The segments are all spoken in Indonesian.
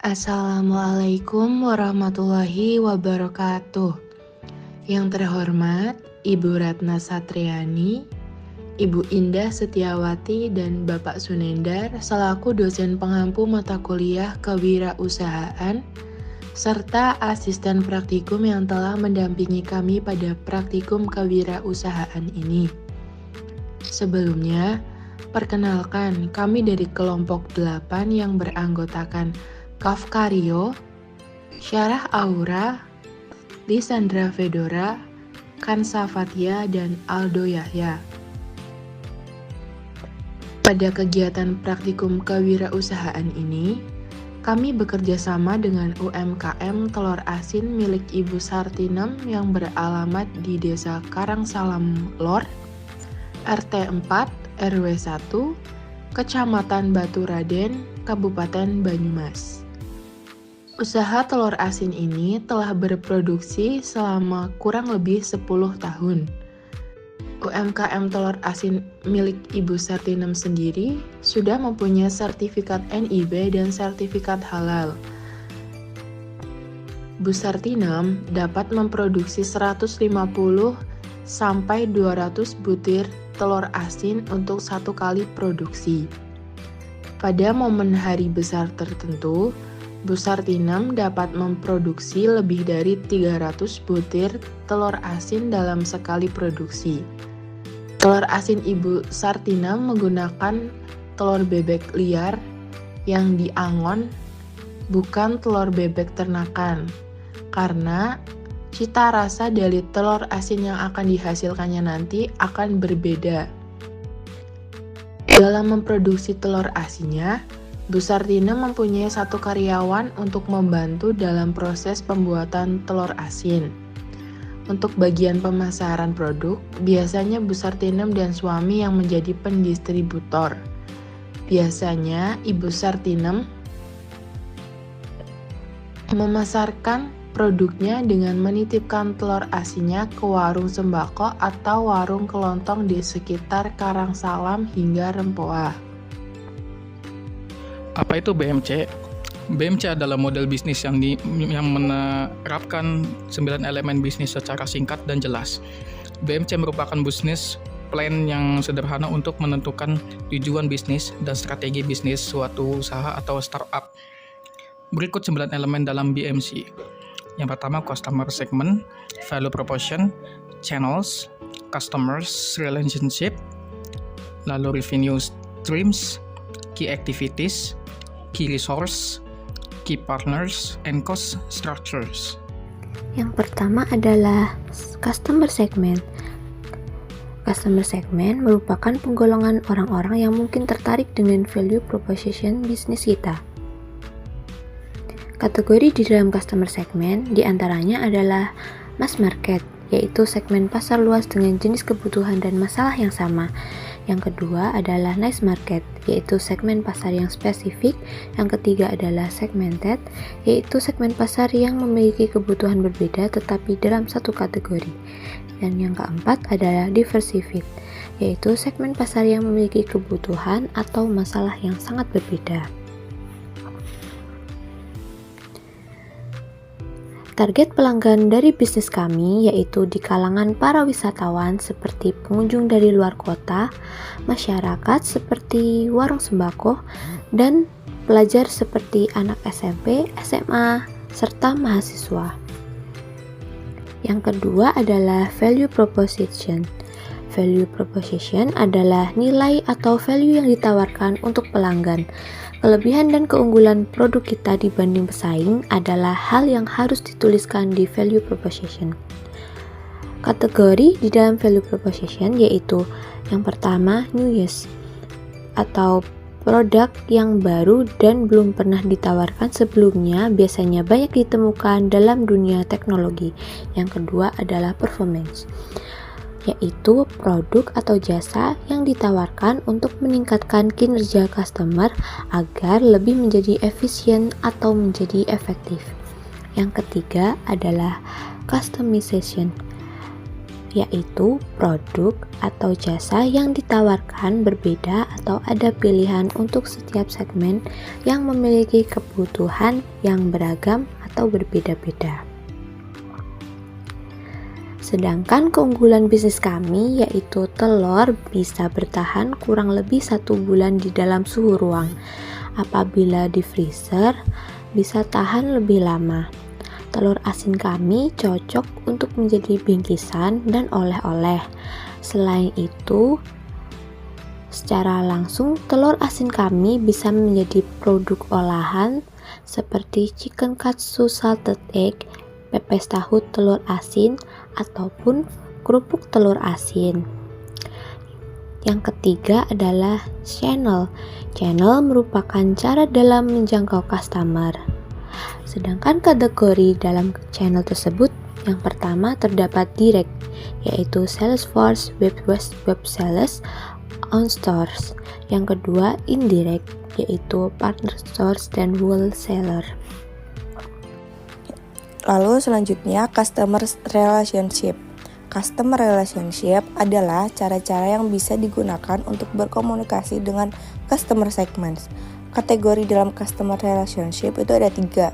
Assalamualaikum warahmatullahi wabarakatuh. Yang terhormat, Ibu Ratna Satriani, Ibu Indah Setiawati, dan Bapak Sunendar selaku dosen pengampu mata kuliah kewirausahaan serta asisten praktikum yang telah mendampingi kami pada praktikum kewirausahaan ini. Sebelumnya, perkenalkan kami dari kelompok 8 yang beranggotakan Kafkario, Syarah Aura, Lisandra Fedora, Kansa Fathia, dan Aldo Yahya. Pada kegiatan praktikum kewirausahaan ini, kami bekerja sama dengan UMKM telur asin milik Ibu Sartinem yang beralamat di Desa Karangsalam Lor, RT 4, RW 1, Kecamatan Baturaden, Kabupaten Banyumas. Usaha telur asin ini telah berproduksi selama kurang lebih 10 tahun. UMKM telur asin milik Ibu Sartinem sendiri sudah mempunyai sertifikat NIB dan sertifikat halal. Bu Sartinem dapat memproduksi 150 sampai 200 butir telur asin untuk satu kali produksi. Pada momen hari besar tertentu, Bu Sartinem dapat memproduksi lebih dari 300 butir telur asin dalam sekali produksi. Telur asin Ibu Sartinem menggunakan telur bebek liar yang diangon, bukan telur bebek ternakan, karena cita rasa dari telur asin yang akan dihasilkannya nanti akan berbeda. Dalam memproduksi telur asinnya, Bu Sartinem mempunyai satu karyawan untuk membantu dalam proses pembuatan telur asin. Untuk bagian pemasaran produk, biasanya Bu Sartinem dan suami yang menjadi pendistributor. Biasanya Ibu Sartinem memasarkan produknya dengan menitipkan telur asinnya ke warung sembako atau warung kelontong di sekitar Karangsalam hingga Rempoa. Apa itu BMC? BMC adalah model bisnis yang menerapkan 9 elemen bisnis secara singkat dan jelas. BMC merupakan bisnis plan yang sederhana untuk menentukan tujuan bisnis dan strategi bisnis suatu usaha atau startup. Berikut 9 elemen dalam BMC. Yang pertama, customer segment, value proposition, channels, customers relationship, lalu revenue streams, key activities, key resource, key partners, and cost structures. Yang pertama adalah customer segment. Customer segment merupakan penggolongan orang-orang yang mungkin tertarik dengan value proposition bisnis kita. Kategori di dalam customer segment diantaranya adalah mass market, yaitu segmen pasar luas dengan jenis kebutuhan dan masalah yang sama. Yang kedua adalah niche market, yaitu segmen pasar yang spesifik. Yang ketiga adalah segmented, yaitu segmen pasar yang memiliki kebutuhan berbeda tetapi dalam satu kategori. Dan yang keempat adalah diversified, yaitu segmen pasar yang memiliki kebutuhan atau masalah yang sangat berbeda. Target pelanggan dari bisnis kami yaitu di kalangan para wisatawan seperti pengunjung dari luar kota, masyarakat seperti warung sembako, dan pelajar seperti anak SMP, SMA, serta mahasiswa. Yang kedua adalah value proposition. Value proposition adalah nilai atau value yang ditawarkan untuk pelanggan. Kelebihan dan keunggulan produk kita dibanding pesaing adalah hal yang harus dituliskan di value proposition. Kategori di dalam value proposition yaitu yang pertama, new use atau produk yang baru dan belum pernah ditawarkan sebelumnya, biasanya banyak ditemukan dalam dunia teknologi. Yang kedua adalah performance, yaitu produk atau jasa yang ditawarkan untuk meningkatkan kinerja customer agar lebih menjadi efisien atau menjadi efektif. Yang ketiga adalah customization, yaitu produk atau jasa yang ditawarkan berbeda atau ada pilihan untuk setiap segmen yang memiliki kebutuhan yang beragam atau berbeda-beda. Sedangkan keunggulan bisnis kami yaitu telur bisa bertahan kurang lebih 1 bulan di dalam suhu ruang. Apabila di freezer, bisa tahan lebih lama. Telur asin kami cocok untuk menjadi bingkisan dan oleh-oleh. Selain itu, secara langsung telur asin kami bisa menjadi produk olahan seperti chicken katsu salted egg, pepes tahu telur asin, ataupun kerupuk telur asin. Yang ketiga adalah channel. Channel merupakan cara dalam menjangkau customer. Sedangkan kategori dalam channel tersebut, yang pertama terdapat direct, yaitu Salesforce, web sales, on stores. Yang kedua indirect, yaitu partner stores dan wholesaler. Lalu selanjutnya customer relationship. Customer relationship adalah cara-cara yang bisa digunakan untuk berkomunikasi dengan customer segments. Kategori dalam customer relationship itu ada 3,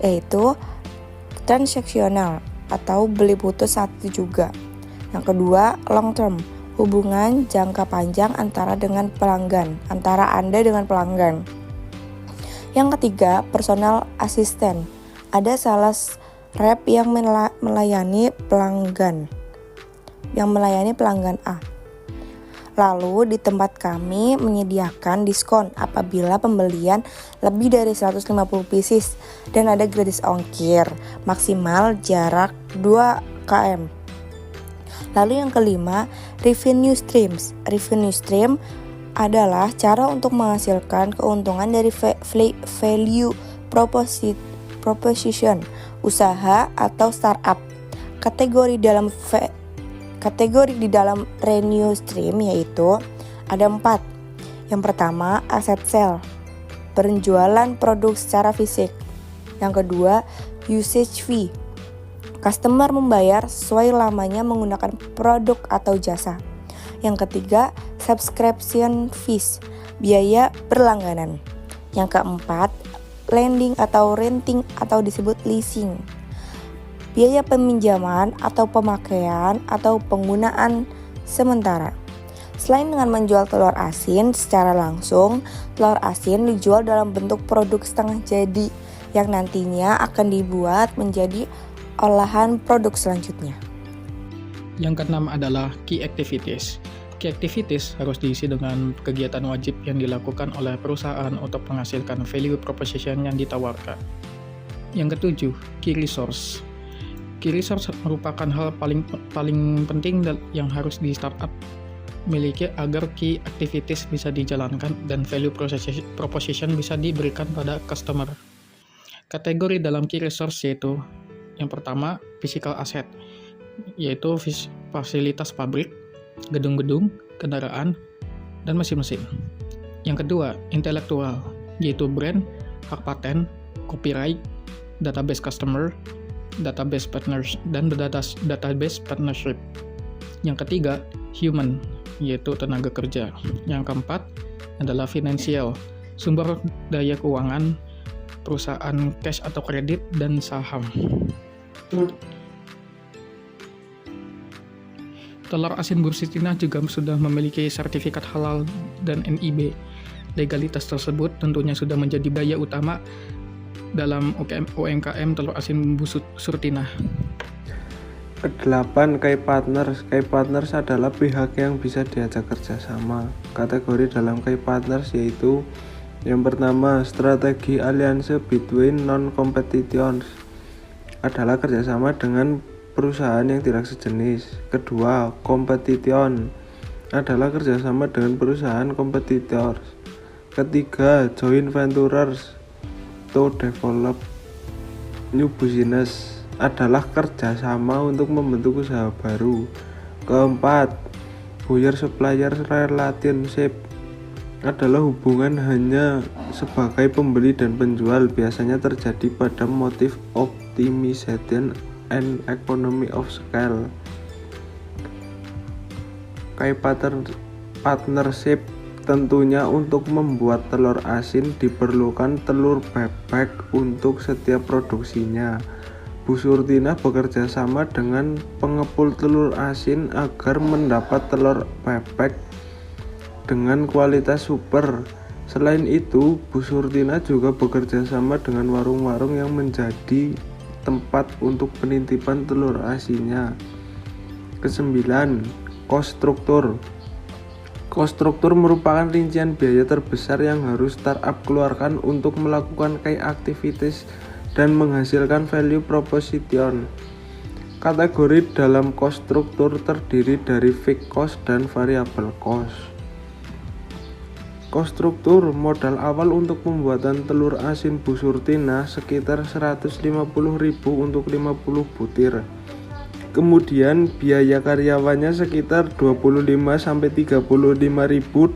yaitu transaksional atau beli putus satu juga. Yang kedua, long term, hubungan jangka panjang antara Anda dengan pelanggan. Yang ketiga, personal assistant. Ada sales rep yang melayani pelanggan A. Lalu di tempat kami menyediakan diskon apabila pembelian lebih dari 150 pieces dan ada gratis ongkir, maksimal jarak 2 km. Lalu yang kelima, revenue streams. Revenue stream adalah cara untuk menghasilkan keuntungan dari value proposition, usaha atau startup. Kategori di dalam revenue stream yaitu ada 4. Yang pertama, asset sale, penjualan produk secara fisik. Yang kedua, usage fee, customer membayar sesuai lamanya menggunakan produk atau jasa. Yang ketiga, subscription fees, biaya berlangganan. Yang keempat, lending atau renting atau disebut leasing, biaya peminjaman atau pemakaian atau penggunaan sementara. Selain dengan menjual telur asin secara langsung, telur asin dijual dalam bentuk produk setengah jadi yang nantinya akan dibuat menjadi olahan produk selanjutnya. Yang keenam adalah key activities. Key activities harus diisi dengan kegiatan wajib yang dilakukan oleh perusahaan untuk menghasilkan value proposition yang ditawarkan. Yang ketujuh, key resource. Key resource merupakan hal paling penting yang harus di startup miliki agar key activities bisa dijalankan dan value proposition bisa diberikan pada customer. Kategori dalam key resource yaitu yang pertama, physical asset, yaitu fasilitas pabrik, gedung-gedung, kendaraan, dan mesin-mesin. Yang kedua, intelektual, yaitu brand, hak paten, copyright, database customer, database partners, dan database partnership. Yang ketiga, human, yaitu tenaga kerja. Yang keempat adalah financial, sumber daya keuangan, perusahaan cash atau kredit, dan saham. Telur asin Bursitina juga sudah memiliki sertifikat halal dan NIB. Legalitas tersebut tentunya sudah menjadi daya utama dalam UMKM telur asin Surtina. Kedelapan, key partners. Key partners adalah pihak yang bisa diajak kerjasama. Kategori dalam key partners yaitu yang pertama, strategi alliance between non-competitors, adalah kerjasama dengan perusahaan yang tidak sejenis. Kedua, competition, adalah kerjasama dengan perusahaan kompetitor. Ketiga, joint ventures to develop new business, adalah kerjasama untuk membentuk usaha baru. Keempat, buyer-supplier relationship, adalah hubungan hanya sebagai pembeli dan penjual, biasanya terjadi pada motif optimization and economy of scale. partnership. Tentunya untuk membuat telur asin diperlukan telur bebek untuk setiap produksinya. Bu Surtina bekerja sama dengan pengepul telur asin agar mendapat telur bebek dengan kualitas super. Selain itu, Bu Surtina juga bekerja sama dengan warung-warung yang menjadi tempat untuk penitipan telur asinnya. Kesembilan, cost struktur. Cost struktur merupakan rincian biaya terbesar yang harus startup keluarkan untuk melakukan key activities dan menghasilkan value proposition. Kategori dalam cost struktur terdiri dari fixed cost dan variable cost. Cost struktur modal awal untuk pembuatan telur asin Bu Surtina sekitar 150.000 untuk 50 butir. Kemudian biaya karyawannya sekitar 25-35.000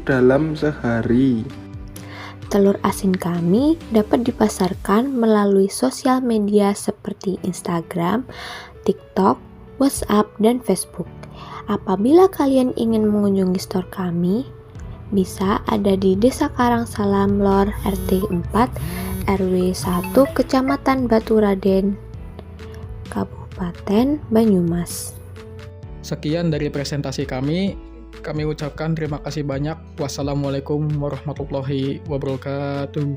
dalam sehari. Telur asin kami dapat dipasarkan melalui sosial media seperti Instagram, TikTok, WhatsApp, dan Facebook. Apabila kalian ingin mengunjungi store kami, bisa ada di Desa Karangsalam Lor RT 4 RW 1 Kecamatan Baturaden, Kabupaten Banyumas. Sekian dari presentasi kami. Kami ucapkan terima kasih banyak. Wassalamualaikum warahmatullahi wabarakatuh.